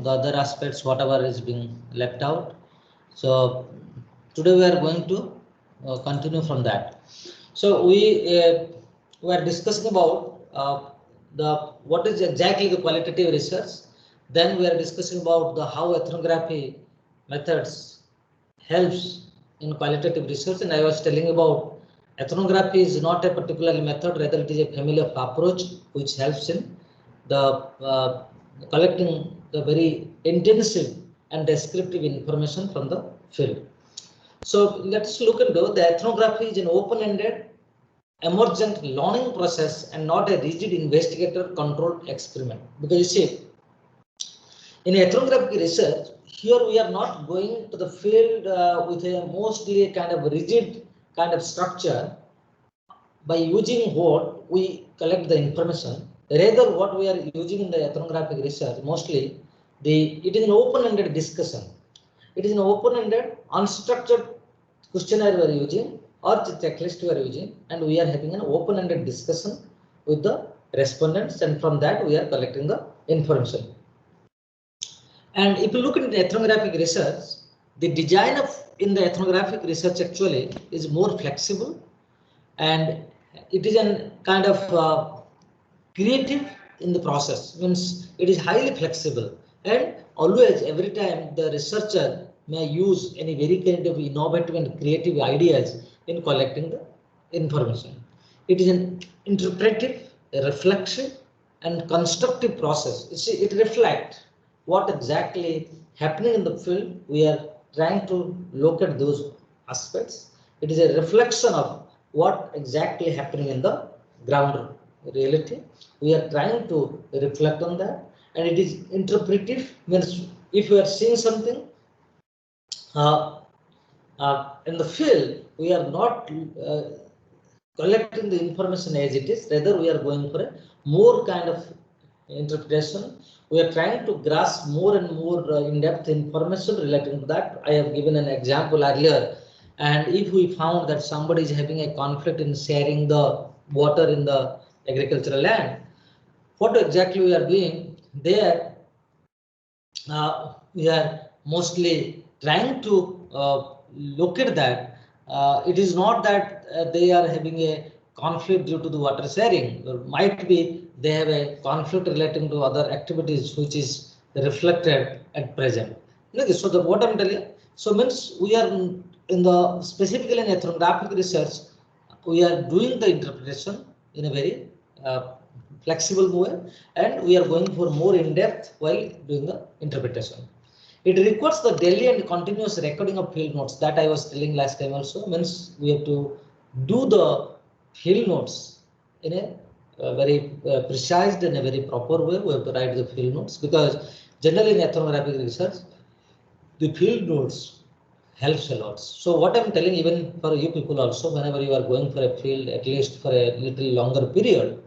the other aspects, whatever is being left out. So today we are going to continue from that. So we are discussing about what is exactly the qualitative research. Then we are discussing about the how ethnography methods helps in qualitative research, and I was telling about ethnography is not a particular method, rather it is a family of approach which helps in the collecting the very intensive and descriptive information from the field. So let's look into the ethnography is an open-ended, emergent learning process and not a rigid investigator-controlled experiment. Because you see, in ethnographic research, here we are not going to the field with a mostly kind of rigid kind of structure by using what we collect the information. Rather, what we are using in the ethnographic research mostly it is an open-ended discussion. It is an open-ended, unstructured questionnaire we are using or the checklist we are using, and we are having an open-ended discussion with the respondents, and from that we are collecting the information. And if you look at the ethnographic research, the design of in the ethnographic research actually is more flexible, and it is a kind of creative in the process. Means it is highly flexible, and always every time the researcher may use any very kind of innovative and creative ideas in collecting the information. It is an interpretive, reflection, and constructive process. It reflects what exactly happening in the field. We are trying to look at those aspects. It is a reflection of what exactly happening in the ground reality. We are trying to reflect on that, and it is interpretive. Means if you are seeing something in the field, we are not collecting the information as it is. Rather, we are going for a more kind of interpretation. We are trying to grasp more and more in-depth information relating to that. I have given an example earlier, and if we found that somebody is having a conflict in sharing the water in the agricultural land, what exactly we are doing there? We are mostly trying to look at that. It is not that they are having a conflict due to the water sharing. Or might be they have a conflict relating to other activities which is reflected at present. Okay, so what I'm telling you, so means we are in the specifically in ethnographic research, we are doing the interpretation in a very flexible way, and we are going for more in depth while doing the interpretation. It requires the daily and continuous recording of field notes that I was telling last time also. Means we have to do the field notes in a very precise and a very proper way. We have to write the field notes, because generally in ethnographic research, the field notes helps a lot. So what I'm telling, even for you people also, whenever you are going for a field, at least for a little longer period,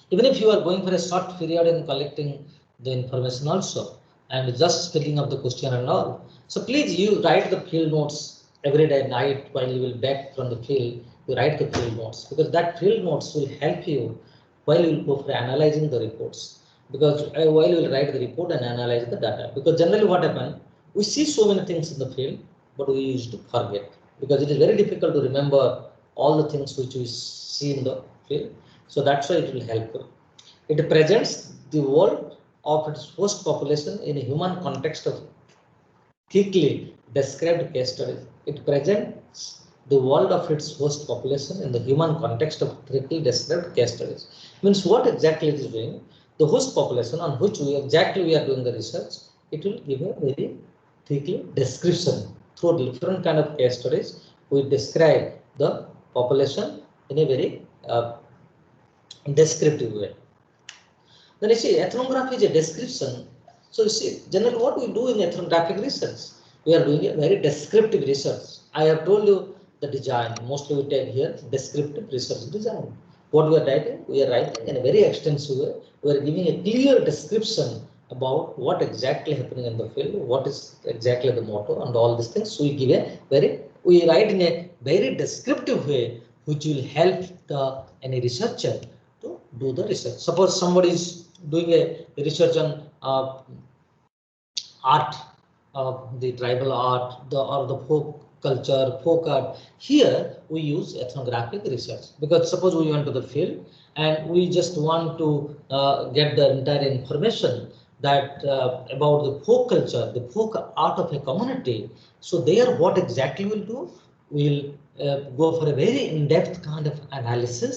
even if you are going for a short period in collecting the information also, and just filling up the question and all. So please, you write the field notes every day night while you will back from the field. You write the field notes, because that field notes will help you while you will go for analyzing the reports. Because while you will write the report and analyze the data. Because generally what happens, we see so many things in the field, but we used to forget, because it is very difficult to remember all the things which we see in the field. So that's why it will help you. It presents the world of its host population in a human context of thickly described case studies. It presents the world of its host population in the human context of thickly described case studies. Means what exactly it is doing? The host population on which we are doing the research, it will give a very thickly description through different kind of case studies. We describe the population in a very descriptive way. Then you see, ethnography is a description. So you see, generally what we do in ethnographic research, we are doing a very descriptive research. I have told you the design. Mostly we take here descriptive research design. What we are writing? We are writing in a very extensive way. We are giving a clear description about what exactly happening in the field, what is exactly the motto, and all these things. So we write in a very descriptive way, which will help any researcher to do the research. Suppose somebody is doing a research on art, the tribal art, or the folk culture, folk art. Here we use ethnographic research, because suppose we went to the field and we just want to get the entire information that about the folk culture, the folk art of a community. So there, what exactly we'll do? We'll go for a very in-depth kind of analysis,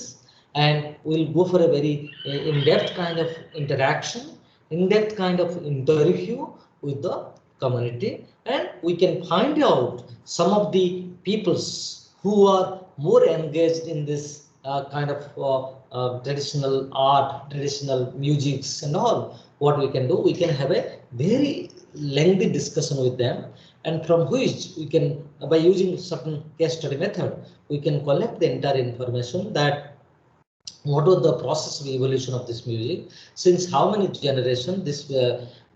and we'll go for a very in-depth kind of interaction, in-depth kind of interview with the community, and we can find out some of the peoples who are more engaged in this kind of traditional art, traditional musics and all. What we can do, we can have a very lengthy discussion with them, and from which we can, by using certain case study method, we can collect the entire information that what was the process of evolution of this music, since how many generations this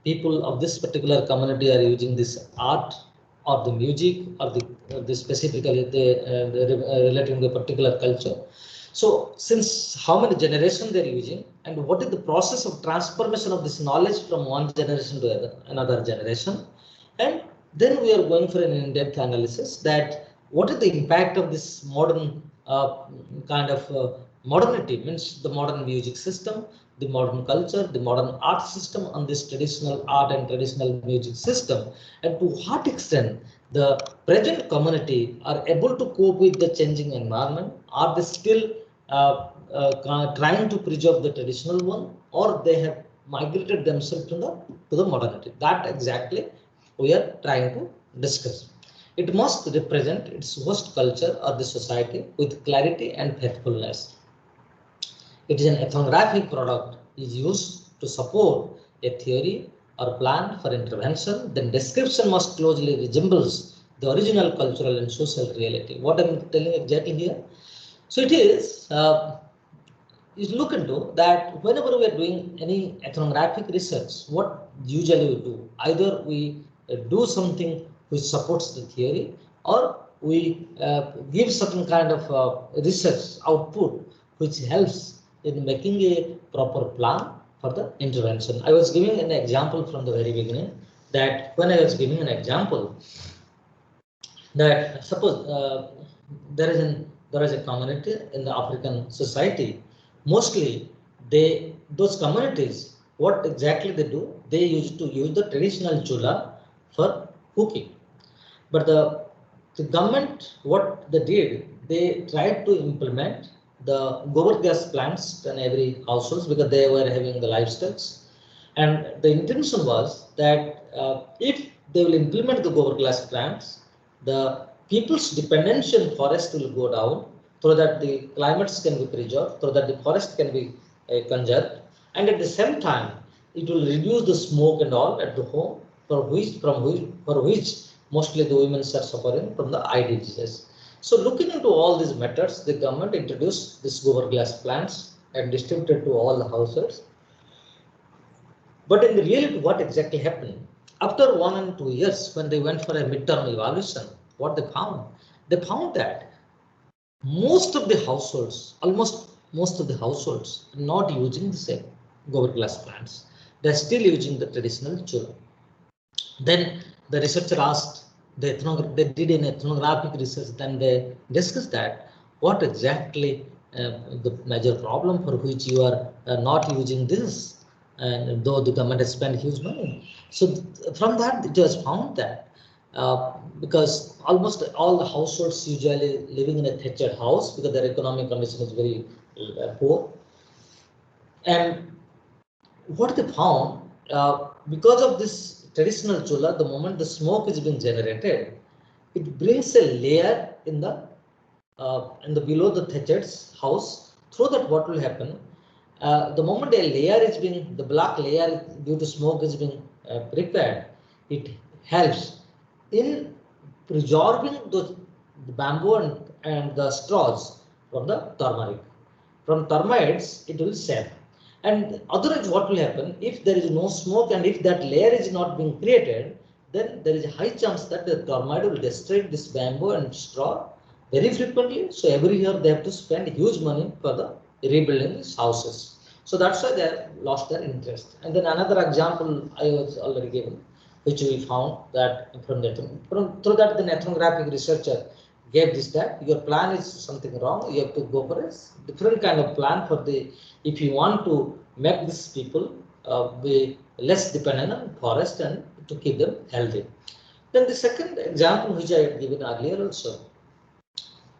people of this particular community are using this art or the music or the specifically relating to the particular culture. So since how many generations they're using, and what is the process of transformation of this knowledge from one generation to another generation, and then we are going for an in-depth analysis that what is the impact of this modern kind of modernity, means the modern music system, the modern culture, the modern art system on this traditional art and traditional music system, and to what extent the present community are able to cope with the changing environment. Are they still trying to preserve the traditional one, or they have migrated themselves to the modernity? That exactly we are trying to discuss. It must represent its host culture or the society with clarity and faithfulness. It is an ethnographic product is used to support a theory or plan for intervention. Then description must closely resembles the original cultural and social reality. What I'm telling exactly here. So it is look into that whenever we are doing any ethnographic research, what usually we do, either we do something which supports the theory, or we give certain kind of research output which helps in making a proper plan for the intervention. I was giving an example from the very beginning, that when I was giving an example that suppose there is a community in the African society. Mostly those communities, what exactly they do, they used to use the traditional chula for cooking. But the government, what they did, they tried to implement the gobar gas plants in every household, because they were having the livestock. And the intention was that if they will implement the gobar gas plants, the people's dependence on forest will go down, so that the climates can be preserved, so that the forest can be conserved, and at the same time it will reduce the smoke and all at the home, for which mostly the women are suffering from the eye diseases. So looking into all these methods, the government introduced this gobar glass plants and distributed to all the households. But in the reality, what exactly happened? After 1 and 2 years, when they went for a midterm evaluation, what they found? They found that most of the households, almost most of the households, are not using the same gobar glass plants. They're still using the traditional chula. Then the researcher asked, they did an ethnographic research, then they discussed that what exactly the major problem for which you are not using this, and though the government has spent huge money. So from that, it was found that because almost all the households usually living in a thatched house, because their economic condition is very poor. And what they found, because of this traditional chula, the moment the smoke is being generated, it brings a layer in the below the thatched house. Through that, what will happen? The moment a layer is being, the black layer due to smoke is being prepared, it helps in preserving the bamboo and the straws from the turmeric. From termites, it will sap. And otherwise, what will happen if there is no smoke and if that layer is not being created, then there is a high chance that the termite will destroy this bamboo and straw very frequently. So every year they have to spend huge money for the rebuilding these houses. So that's why they have lost their interest. And then another example I was already given, which we found that through that the ethnographic researcher gave this, that your plan is something wrong. You have to go for a different kind of plan for the, if you want to make these people be less dependent on forest and to keep them healthy. Then the second example which I had given earlier also,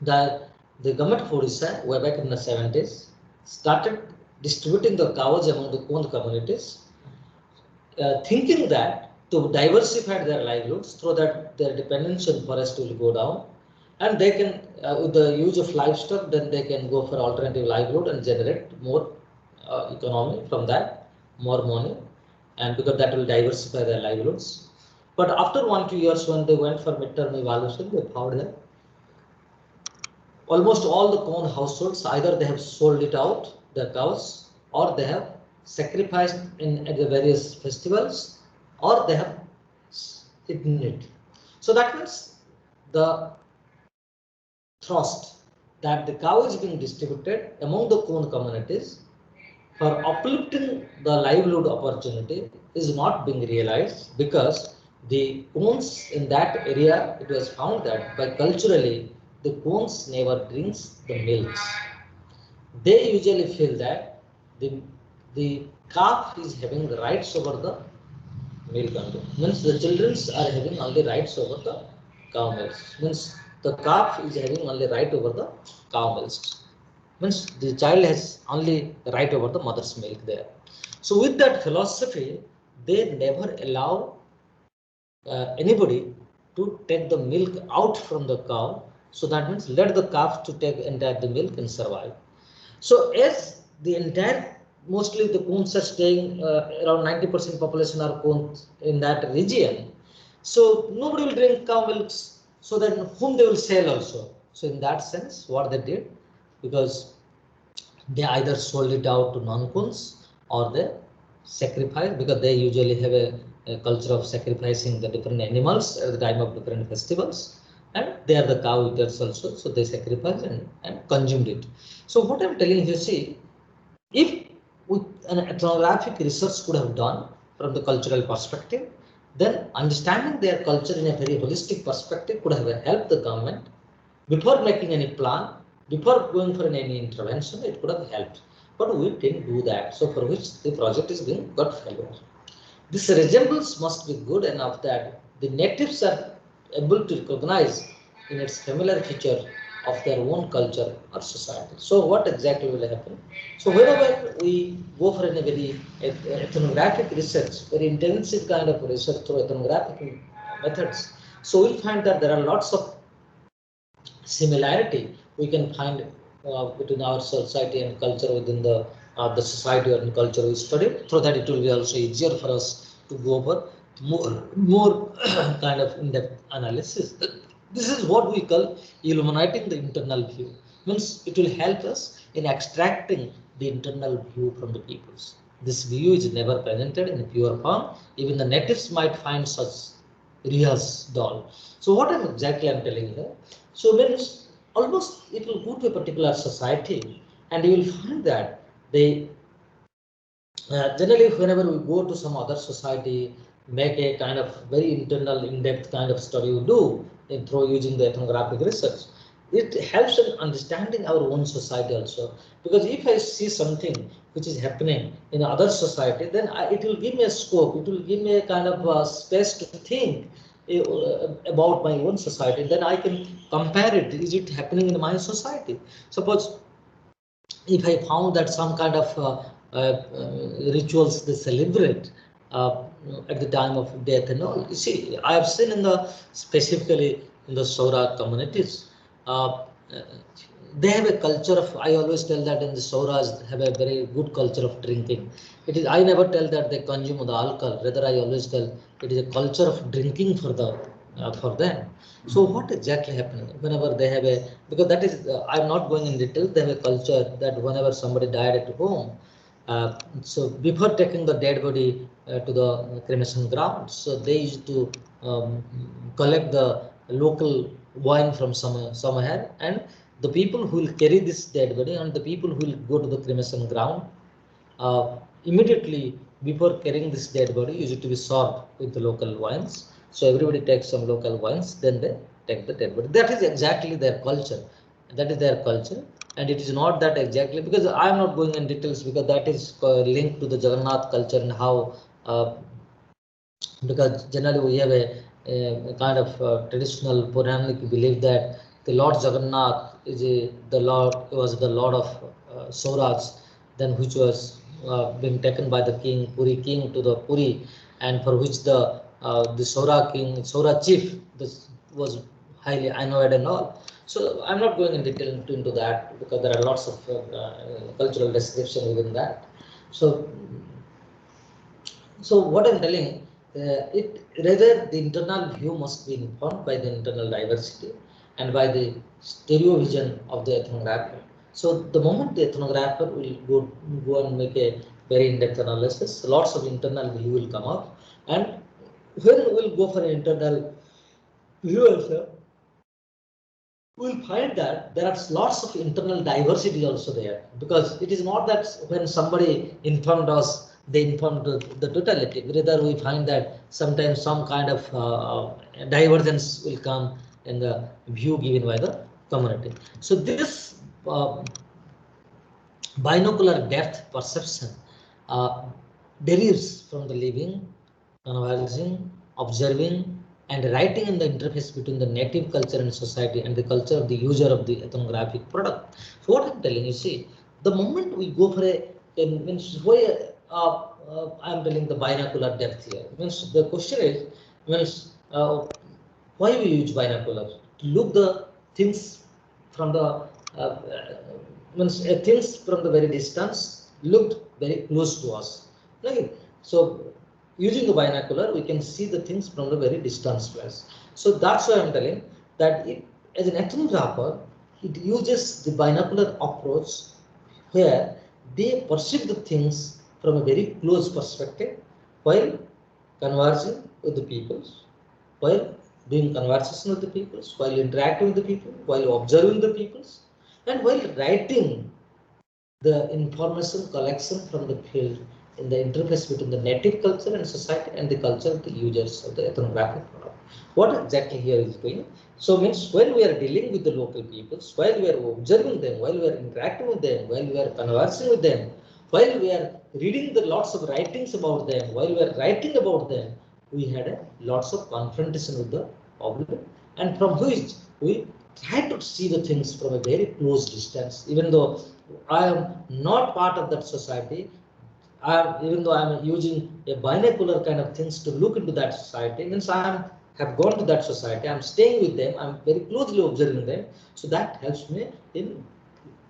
that the government of Odisha, way back in the 70s, started distributing the cows among the Kond communities, thinking that to diversify their livelihoods, through that their dependence on forest will go down, and they can, with the use of livestock, then they can go for alternative livelihood and generate more economy from that, more money, and because that will diversify their livelihoods. But after 1-2 years, when they went for midterm evaluation, they found that almost all the corn households, either they have sold it out, their cows, or they have sacrificed at the various festivals, or they have eaten it. So that means the thrust that the cow is being distributed among the corn communities for uplifting the livelihood opportunity is not being realized, because the Koons in that area, it was found that by culturally the Koons never drinks the milks. They usually feel that the calf is having the rights over the milk only. Means the children are having only rights over the cow milks. Means the calf is having only right over the cow milks. Means the child has only right over the mother's milk there. So with that philosophy, they never allow anybody to take the milk out from the cow. So that means let the calf to take entire the milk and survive. So as the entire, mostly the Koons are staying, around 90% population are Koons in that region. So nobody will drink cow milks, so then whom they will sell also. So in that sense, what they did, because they either sold it out to non-Koons or they sacrifice, because they usually have a culture of sacrificing the different animals at the time of different festivals, and they are the cow eaters also, so they sacrifice and consumed it. So what I'm telling you, see, if an ethnographic research could have done from the cultural perspective, then understanding their culture in a very holistic perspective could have helped the government before making any plan, before going for any intervention. It could have helped, but we didn't do that. So for which the project is being got failure. This resemblance must be good enough that the natives are able to recognize in its familiar feature of their own culture or society. So what exactly will happen? So whenever we go for a very ethnographic research, very intensive kind of research through ethnographic methods, so we'll find that there are lots of similarity we can find between our society and culture within the society or culture we study. Through that, it will be also easier for us to go over more kind of in-depth analysis. This is what we call illuminating the internal view. Means it will help us in extracting the internal view from the peoples. This view is never presented in pure form. Even the natives might find such Riya's doll. So what exactly I'm telling you? So means almost it will go to a particular society, and you will find that they generally whenever we go to some other society, make a kind of very internal, in-depth kind of study we do through using the ethnographic research. It helps in understanding our own society also, because if I see something which is happening in other society, then it will give me a scope, it will give me a kind of space to think about my own society. Then I can compare it. Is it happening in my society? Suppose if I found that some kind of rituals they celebrate at the time of death and all. You see, I have seen in the specifically in the Saura communities, they have a culture of. I always tell that in the Sauras have a very good culture of drinking. It is. I never tell that they consume the alcohol. Rather, I always tell it is a culture of drinking for the for them. So what exactly happened whenever they have a, because that is I'm not going in detail. They have a culture that whenever somebody died at home, so before taking the dead body to the cremation ground, so they used to collect the local wine from somewhere, and the people who will carry this dead body and the people who will go to the cremation ground immediately before carrying this dead body, used to be served with the local wines. So everybody takes some local wines, then they take the dead body. That is exactly their culture. That is their culture, and it is not that exactly, because I am not going in details, because that is linked to the Jagannath culture and how. Because generally we have a kind of traditional Puranic belief that the Lord Jagannath is the Lord, was the Lord of Swaraj, then which was being taken by the king, Puri king, to the Puri, and for which the Sora king, Sora chief, this was highly annoyed and all. So I'm not going in detail into that, because there are lots of cultural description within that. So what I'm telling, it rather the internal view must be informed by the internal diversity and by the stereo vision of the ethnographer. So the moment the ethnographer will go and make a very in-depth analysis, lots of internal view will come up, and when we'll go for an internal view also, we'll find that there are lots of internal diversity also there, because it is not that when somebody informed us, they informed the totality. Rather, we find that sometimes some kind of divergence will come in the view given by the community. So this binocular depth perception uh, derives from the living, conversing, observing, and writing in the interface between the native culture and society and the culture of the user of the ethnographic product. So what I'm telling you, see, the moment we go for a means why I'm telling the binocular depth here, means the question is, means why we use binoculars? To look the things from the means things from the very distance looked very close to us. Like, so using the binocular, we can see the things from the very distance place. So that's why I'm telling that as an ethnographer, it uses the binocular approach where they perceive the things from a very close perspective while conversing with the peoples, while doing conversation with the peoples, while interacting with the people, while observing the peoples, and while writing the information collection from the field in the interface between the native culture and society and the culture of the users of the ethnographic product. What exactly here is doing? So means when we are dealing with the local peoples, while we are observing them, while we are interacting with them, while we are conversing with them, while we are reading the lots of writings about them, while we are writing about them, we had lots of confrontation with the public, and from which we try to see the things from a very close distance, even though I am not part of that society. Even though I am using a binocular kind of things to look into that society, means I have gone to that society, I'm staying with them, I'm very closely observing them. So that helps me in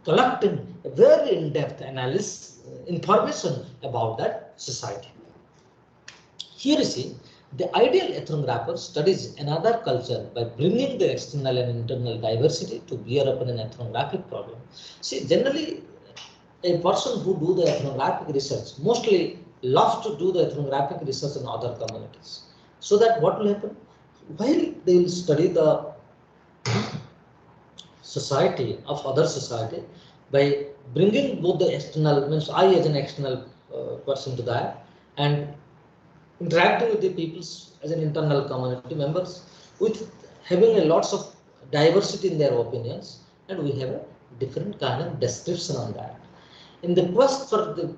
collecting a very in-depth analysis information about that society. Here you see, the ideal ethnographer studies another culture by bringing the external and internal diversity to bear upon an ethnographic problem. See, generally, a person who do the ethnographic research mostly loves to do the ethnographic research in other communities. So that what will happen? While they will study the society of other society by bringing both the external, means I as an external person to that, and interacting with the peoples as an internal community members, with having a lots of diversity in their opinions, and we have a different kind of description on that. In the quest for the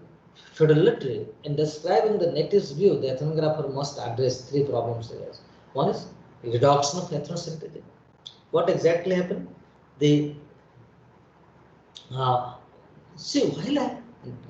fidelity in describing the native's view, the ethnographer must address three problems there. One is reduction of ethnocentrism. What exactly happened? The uh, see, while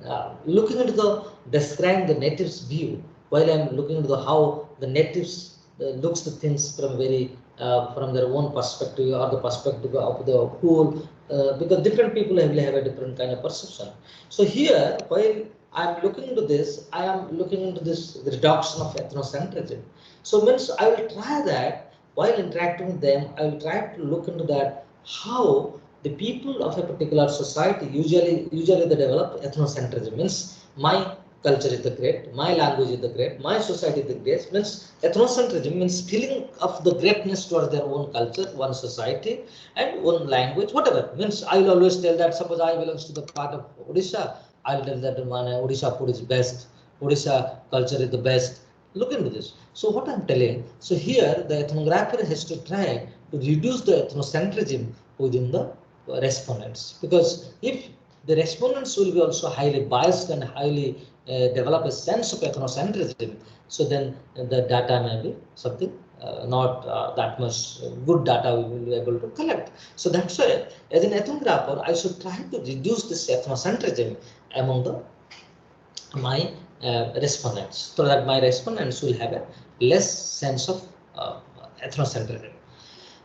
I'm looking into the describing the natives' view, while I'm looking into the how the natives looks to things from very from their own perspective or the perspective of the whole, because different people will have a different kind of perception. So here, while I'm looking into this, I am looking into this reduction of ethnocentrism. So means I will try that while interacting with them, I will try to look into that how the people of a particular society usually they develop ethnocentrism, means my culture is the great, my language is the great, my society is the great, means ethnocentrism means feeling of the greatness towards their own culture, one society and one language, whatever. Means I will always tell that suppose I belongs to the part of Odisha, I will tell that one Odisha food is best, Odisha culture is the best. Look into this. So what I'm telling, so here the ethnographer has to try to reduce the ethnocentrism within the respondents, because if the respondents will be also highly biased and highly develop a sense of ethnocentrism, so then the data may be something not that much good data we will be able to collect. So that's why, as an ethnographer, I should try to reduce this ethnocentrism among the my respondents, so that my respondents will have a less sense of ethnocentrism.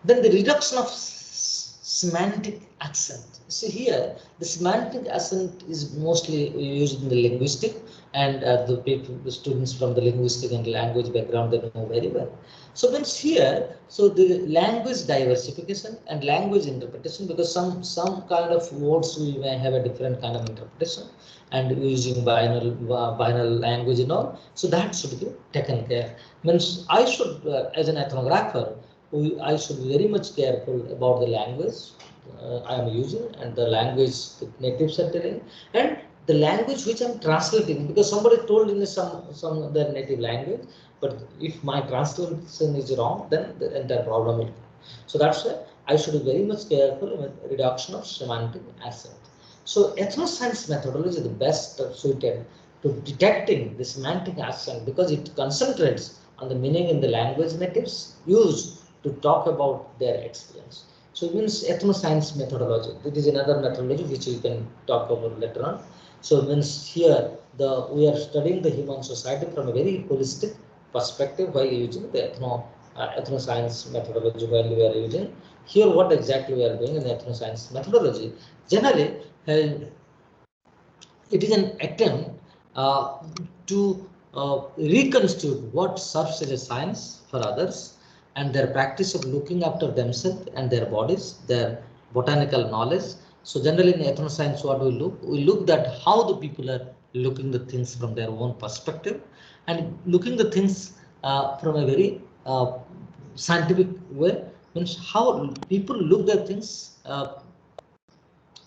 Then the reduction of semantic accent. See here, the semantic accent is mostly used in the linguistic, and the people, the students from the linguistic and language background, they know very well. So means here, so the language diversification and language interpretation, because some kind of words we may have a different kind of interpretation, and using binary language and all. So that should be taken care. Means I should, as an ethnographer, I should be very much careful about the language I am using, and the language the natives are telling, and the language which I am translating, because somebody told in some their native language, but if my translation is wrong, then the entire problem will come. So that's why I should be very much careful with reduction of semantic accent. So ethnoscience methodology is the best suited to detecting the semantic accent, because it concentrates on the meaning in the language natives use to talk about their experience. So it means ethnoscience methodology. This is another methodology which we can talk about later on. So it means here we are studying the human society from a very holistic perspective while using the ethnoscience methodology while we are using. Here what exactly we are doing in the ethnoscience methodology. Generally, it is an attempt to reconstitute what serves as a science for others, and their practice of looking after themselves and their bodies, their botanical knowledge. So generally in ethnoscience, what we look? We look at how the people are looking the things from their own perspective, and looking the things from a very scientific way, means how people look at things,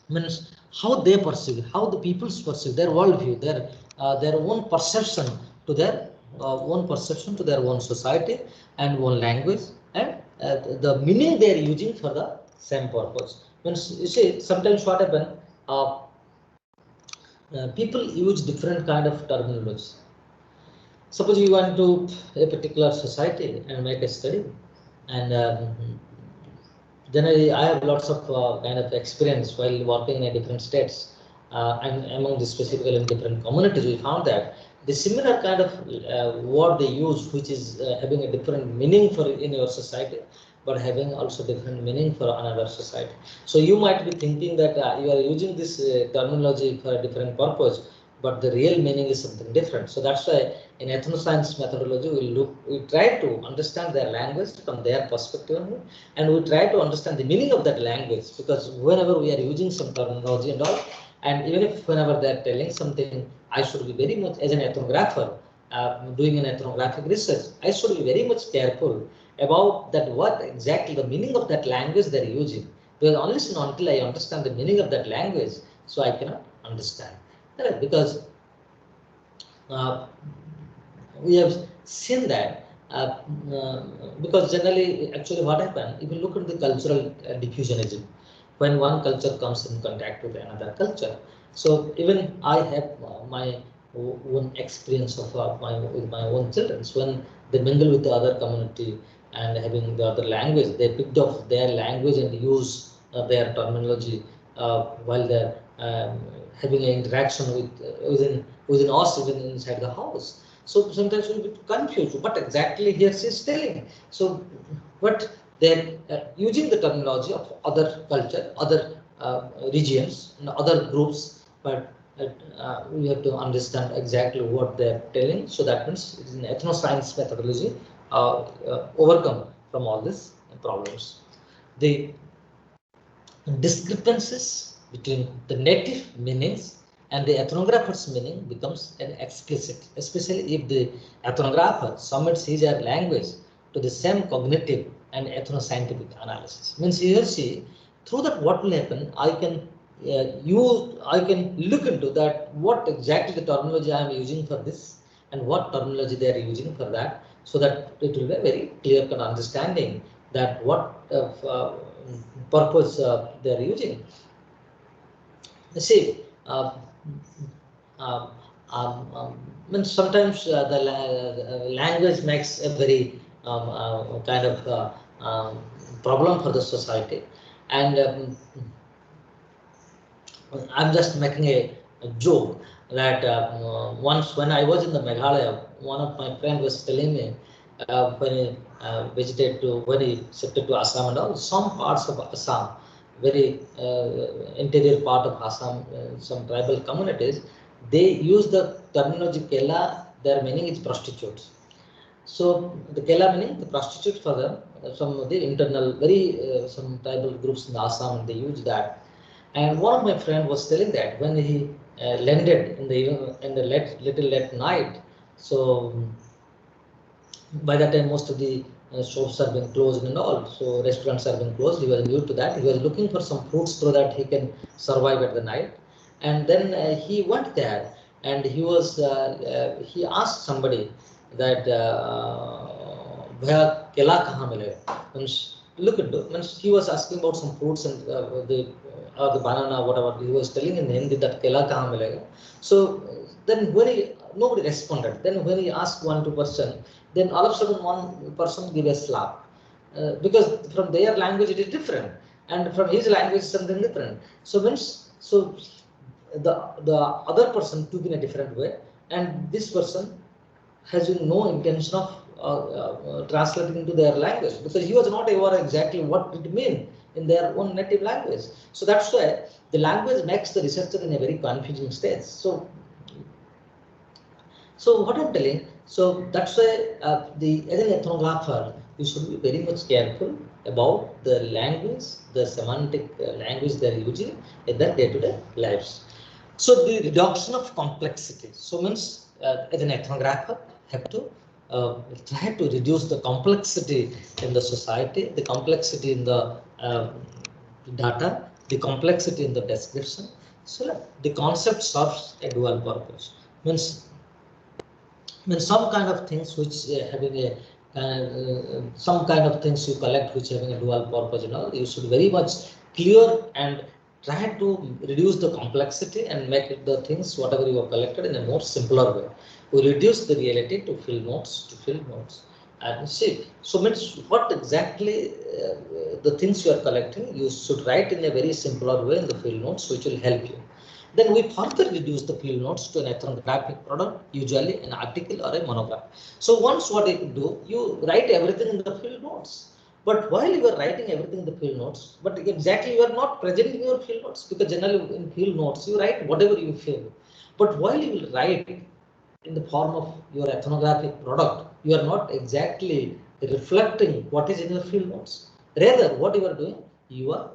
means how they perceive, how the peoples perceive their worldview, their own perception to their own perception to their own society and own language, and the meaning they are using for the same purpose. Means you see, sometimes what happen, people use different kind of terminology. Suppose you went to a particular society and make a study, and generally, I have lots of kind of experience while working in different states, and among the specifically in different communities. We found that the similar kind of word they use, which is having a different meaning for in your society, but having also different meaning for another society. So you might be thinking that you are using this terminology for a different purpose, but the real meaning is something different. So that's why in ethnoscience methodology, we try to understand their language from their perspective only, and we try to understand the meaning of that language, because whenever we are using some terminology and all, and even if whenever they are telling something, I should be very much, as an ethnographer doing an ethnographic research, I should be very much careful about that what exactly the meaning of that language they are using, because unless and until I understand the meaning of that language, so I cannot understand. Correct? Because uh, we have seen that, because generally, actually, what happened, if you look at the cultural diffusionism, when one culture comes in contact with another culture. So even I have my own experience of with my own children. So when they mingle with the other community and having the other language, they picked up their language and use their terminology while they're having an interaction with within us, even inside the house. So sometimes we'll be confused. What exactly here she's telling? So, but they're using the terminology of other culture, other regions, and other groups, but we have to understand exactly what they're telling. So that means it's an ethnoscience methodology overcome from all these problems. The discrepancies between the native meanings and the ethnographer's meaning becomes an explicit, especially if the ethnographer submits his or her language to the same cognitive and ethnoscientific analysis. Means here see, through that what will happen, I can I can look into that what exactly the terminology I am using for this and what terminology they are using for that, so that it will be a very clear cut understanding that what purpose they are using. See, um, means sometimes the language makes a very kind of problem for the society, and I'm just making a joke that once when I was in the Meghalaya, one of my friends was telling me when he when he shifted to Assam and all, some parts of Assam, very interior part of Assam, some tribal communities, they use the terminology Kela, their meaning is prostitutes. So the Kela meaning the prostitute for them, some of the internal, very some tribal groups in Assam, they use that. And one of my friend was telling that when he landed in the little late night, so by that time most of the shops are being closed and all, so restaurants are being closed. He was new to that. He was looking for some fruits so that he can survive at the night. And then he went there and he asked somebody that bhaiya kela kahan milega? Means look into, means he was asking about some fruits and the banana, whatever he was telling in Hindi, that kela kahan milega. So then when nobody responded. Then when he asked one two person, then all of a sudden one person give a slap, because from their language it is different and from his language something different. So the other person took in a different way, and this person has no intention of translating into their language, because he was not aware exactly what it means in their own native language. So that's why the language makes the researcher in a very confusing state. So what I'm telling, so that's why as an ethnographer, you should be very much careful about the language, the semantic language they're using in their day-to-day lives. So the reduction of complexity. So means as an ethnographer, have to try to reduce the complexity in the society, the complexity in the data, the complexity in the description. So the concept serves a dual purpose. Means some kind of things which having a some kind of things you collect which having a dual purpose, you should very much clear and try to reduce the complexity and make it the things whatever you have collected in a more simpler way. We reduce the reality to field notes and see. So means what exactly the things you are collecting, you should write in a very simpler way in the field notes, which will help you. Then we further reduce the field notes to an ethnographic product, usually an article or a monograph. So once what you do, you write everything in the field notes. But while you are writing everything in the field notes, but exactly you are not presenting your field notes, because generally in field notes you write whatever you feel. But while you will write in the form of your ethnographic product, you are not exactly reflecting what is in your field notes. Rather, what you are doing, you are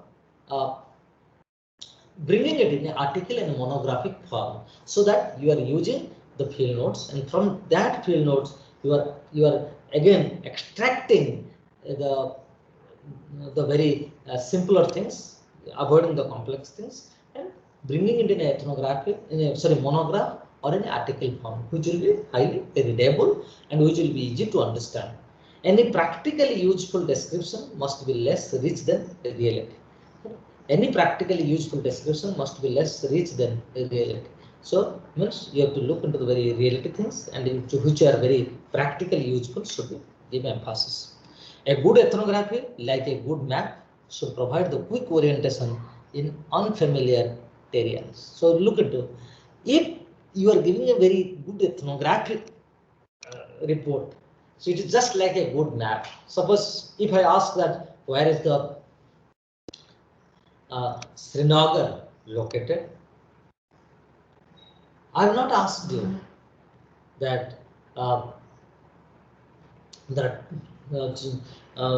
bringing it in an article in a monographic form, so that you are using the field notes, and from that field notes you are again extracting the very simpler things, avoiding the complex things, and bringing it in a ethnographic, monograph or an article form, which will be highly readable and which will be easy to understand. Any practically useful description must be less rich than reality. Any practically useful description must be less rich than reality. So means you have to look into the very reality things, and into which are very practically useful should be given emphasis. A good ethnography, like a good map, should provide the quick orientation in unfamiliar terrains. So look into, if you are giving a very good ethnographic report, so it is just like a good map. Suppose if I ask that where is the Srinagar located, I have not asked you that that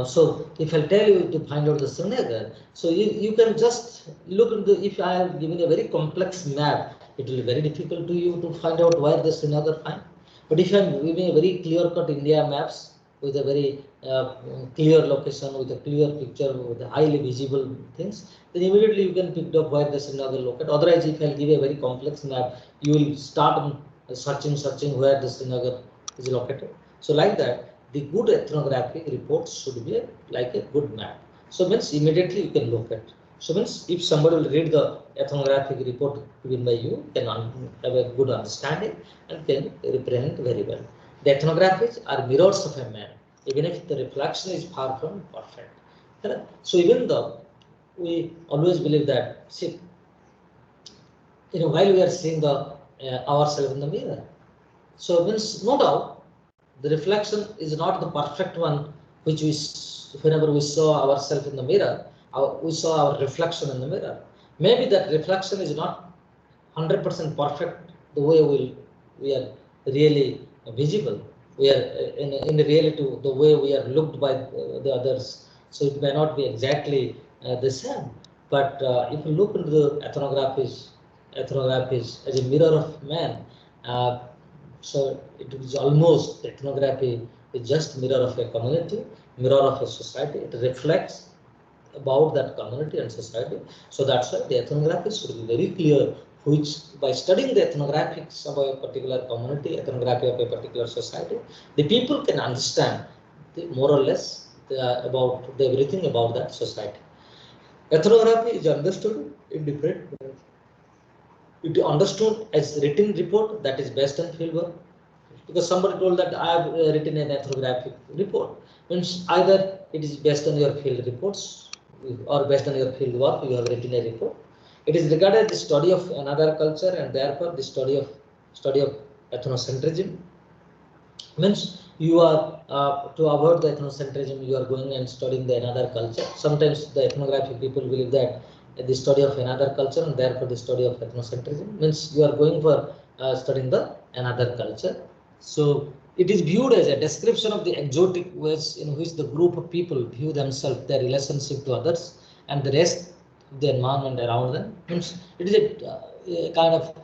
so if I tell you to find out the Srinagar, so you can just look into, if I have given a very complex map, it will be very difficult to you to find out where the Srinagar find. But if I am giving a very clear cut India maps, with a very clear location, with a clear picture, with a highly visible things, then immediately you can pick up where the synagogue is located. Otherwise, if I give a very complex map, you will start searching where the synagogue is located. So like that, the good ethnographic reports should be like a good map. So means immediately you can locate. So means if somebody will read the ethnographic report given by you, can have a good understanding and can represent very well. The ethnographies are mirrors of a man, even if the reflection is far from perfect. So even though we always believe that, see, while we are seeing the ourselves in the mirror, so means no doubt the reflection is not the perfect one, which we whenever we saw ourselves in the mirror, we saw our reflection in the mirror. Maybe that reflection is not 100% perfect the way we are really visible. We are in reality the way we are looked by the others. So it may not be exactly the same. But if you look into the ethnographies as a mirror of man, uh, so it is almost ethnography is just mirror of a community, mirror of a society. It reflects about that community and society. So that's why the ethnography should be very clear, which by studying the ethnographics of a particular community, ethnography of a particular society, the people can understand more or less about everything about that society. Ethnography is understood in different ways. It is understood as written report that is based on fieldwork, because somebody told that I have written an ethnographic report, means either it is based on your field reports or based on your field work you have written a report. It is regarded the study of another culture and therefore the study of ethnocentrism, means you are to avoid the ethnocentrism you are going and studying the another culture. Sometimes the ethnographic people believe that the study of another culture and therefore the study of ethnocentrism, means you are going for studying the another culture. So it is viewed as a description of the exotic ways in which the group of people view themselves, their relationship to others, and the rest of the environment around them. Means it is a kind of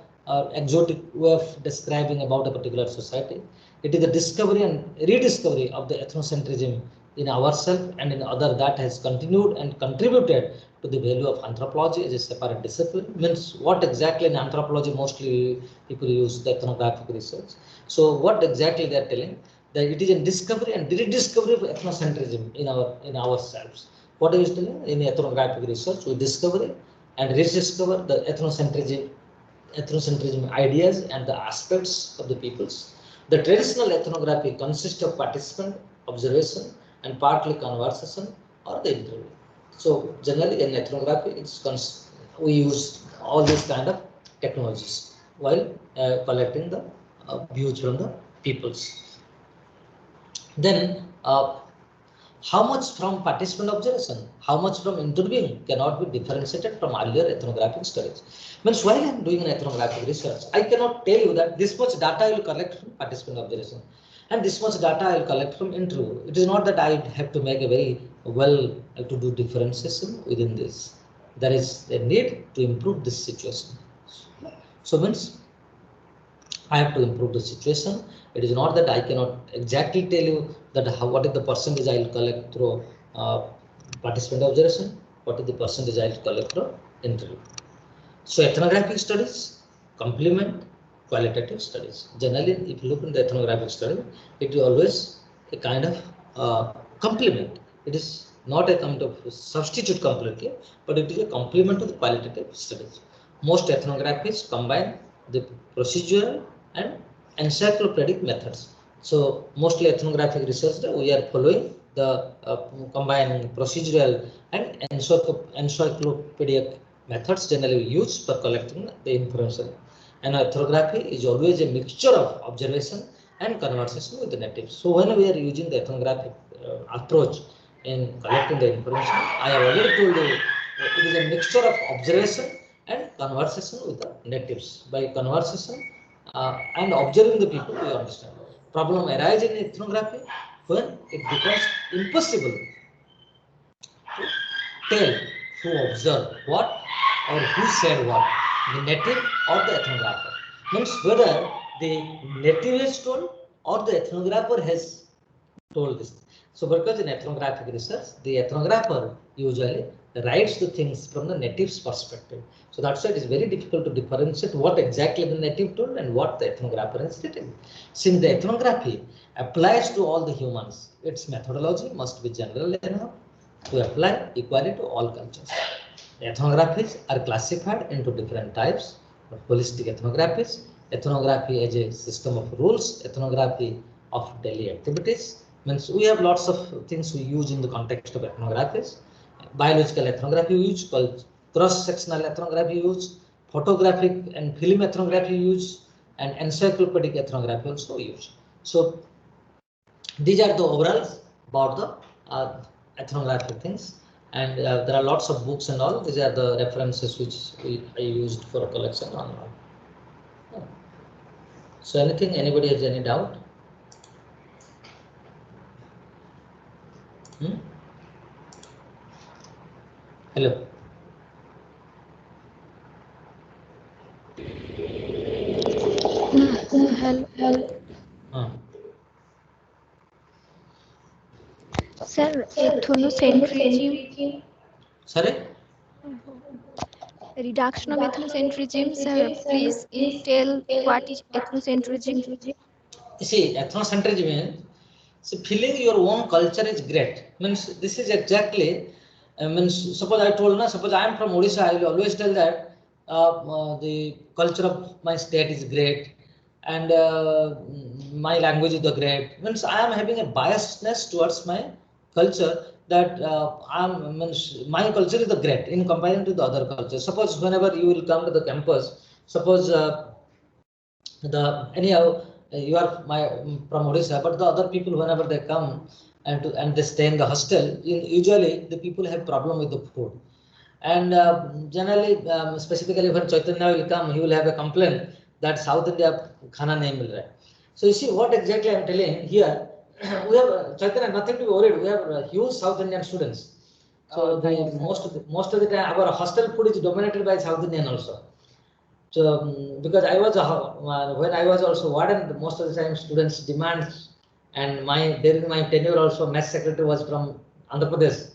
exotic way of describing about a particular society. It is the discovery and rediscovery of the ethnocentrism in ourselves and in other that has continued and contributed to the value of anthropology as a separate discipline. Means what exactly in anthropology mostly people use the ethnographic research. So what exactly they are telling, that it is a discovery and rediscovery of ethnocentrism in ourselves. What is telling in ethnographic research, we discover and rediscover the ethnocentrism ideas and the aspects of the peoples. The traditional ethnography consists of participant observation and partly conversation or the interview. So generally in ethnography, we use all these kind of technologies while collecting the views from the peoples. Then how much from participant observation, how much from interviewing cannot be differentiated from earlier ethnographic studies. Means while I am doing an ethnographic research, I cannot tell you that this much data I will collect from participant observation and this much data I will collect from interview. It is not that I have to make a very well to do differentiation within this. There is a need to improve this situation. So means I have to improve the situation. It is not that I cannot exactly tell you that what is the percentage I will collect through participant observation, what is the percentage I will collect through interview. So ethnographic studies complement qualitative studies. Generally, if you look in the ethnographic study, it is always a kind of complement. It is not a kind of substitute completely, but it is a complement to the qualitative studies. Most ethnographies combine the procedural and encyclopedic methods. So mostly ethnographic research we are following the combining procedural and encyclopedic methods generally used for collecting the information. And ethnography is always a mixture of observation and conversation with the natives. So when we are using the ethnographic approach in collecting the information, I have already told you it is a mixture of observation and conversation with the natives. By conversation and observing the people, we understand. Problem arises in ethnography when it becomes impossible to tell who observed what or who said what, the native or the ethnographer. Means whether the native has told or the ethnographer has told this. So because in ethnographic research, the ethnographer usually writes the things from the native's perspective. So that's why it is very difficult to differentiate what exactly the native told and what the ethnographer has written. Since the ethnography applies to all the humans, its methodology must be general enough to apply equally to all cultures. The ethnographies are classified into different types: holistic ethnographies, ethnography as a system of rules, ethnography of daily activities. Means we have lots of things we use in the context of ethnographies. Biological ethnography use, called cross-sectional ethnography use, photographic and film ethnography use, and encyclopedic ethnography also use. So these are the overalls about the ethnographic things. And there are lots of books and all. These are the references which I used for a collection on. So anything, anybody has any doubt? Hello. Sir, ethnocentrism. Sorry? Reduction of ethnocentrism. Sir, please tell what is ethnocentrism. You see, ethnocentrism means, so feeling your own culture is great. Means this is exactly, means suppose I told, suppose I am from Odisha, I will always tell that the culture of my state is great, and my language is the great. Means I am having a biasness towards my culture, that means my culture is the great in comparison to the other cultures. Suppose whenever you will come to the campus, suppose anyhow you are from Odisha, but the other people whenever they come and they stay in the hostel, usually the people have problem with the food, and generally specifically when Chaitanya will come, he will have a complaint that South India khana nahi mil raha hai. So you see what exactly I am telling here. We have Chaitanya, nothing to be worried. We have huge South Indian students. So most of the time our hostel food is dominated by South Indian also. So because I was when I was also warden, most of the time students demand, and during my tenure also mess secretary was from Andhra Pradesh.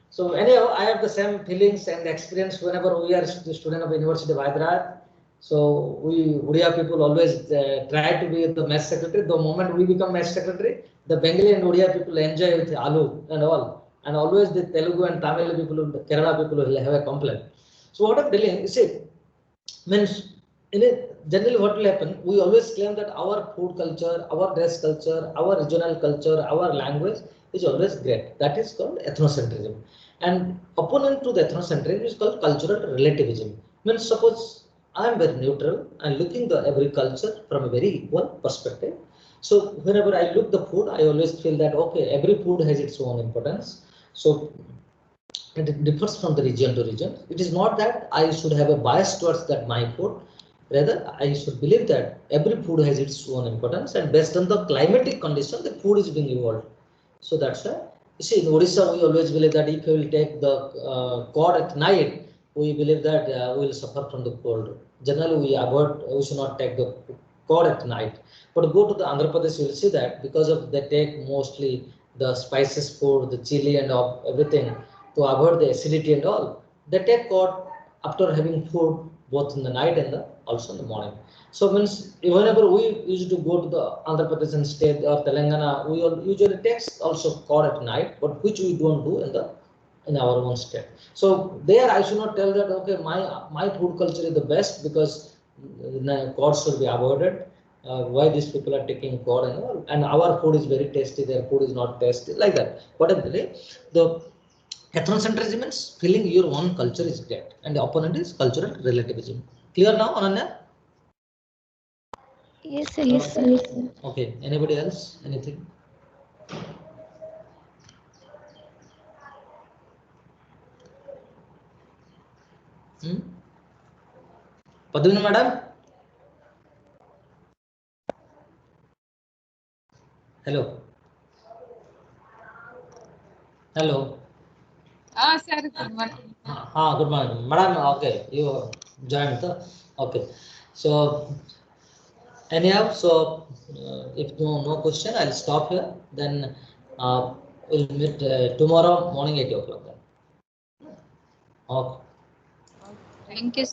So anyhow, I have the same feelings and experience whenever we are the student of University of Hyderabad. So we Odia people always try to be the mess secretary. The moment we become mess secretary, the Bengali and Odia people enjoy with aloo and all, and always the Telugu and Tamil people, the Kerala people will have a complaint. So what I'm telling you, see, means in generally what will happen, we always claim that our food culture, our dress culture, our regional culture, our language is always great. That is called ethnocentrism. And opponent to the ethnocentrism is called cultural relativism. Means suppose I am very neutral and looking the every culture from a very equal perspective. So whenever I look the food, I always feel that okay, every food has its own importance. So it differs from the region to region. It is not that I should have a bias towards that my food. Rather, I should believe that every food has its own importance, and based on the climatic condition, the food is being evolved. So that's why you see in Odisha we always believe that if we will take the cod at night, we believe that we will suffer from the cold. Generally, we should not take the cod at night. But go to the Andhra Pradesh, you will see that because of they take mostly the spices food, the chili and everything, to avoid the acidity and all, they take cod after having food both in the night and also in the morning. So means whenever we used to go to the Andhra Pradesh and state or Telangana, we usually take also cod at night, but which we don't do in our own state. So there I should not tell that okay, my food culture is the best because cod should be avoided. Why these people are taking cod and all, and our food is very tasty, their food is not tasty, like that. Whatever the ethnocentrism means feeling your own culture is great, and the opponent is cultural relativism. Clear now, Ananya? Yes, sir. Yes, sir. Okay. Anybody else? Anything? Padmini madam? Hello. Hello. Sir, good morning. Good morning. Madam, okay. You joined. Okay. So, anyhow, so if no question, I'll stop here. Then we'll meet tomorrow morning 8 o'clock. Okay. Thank you.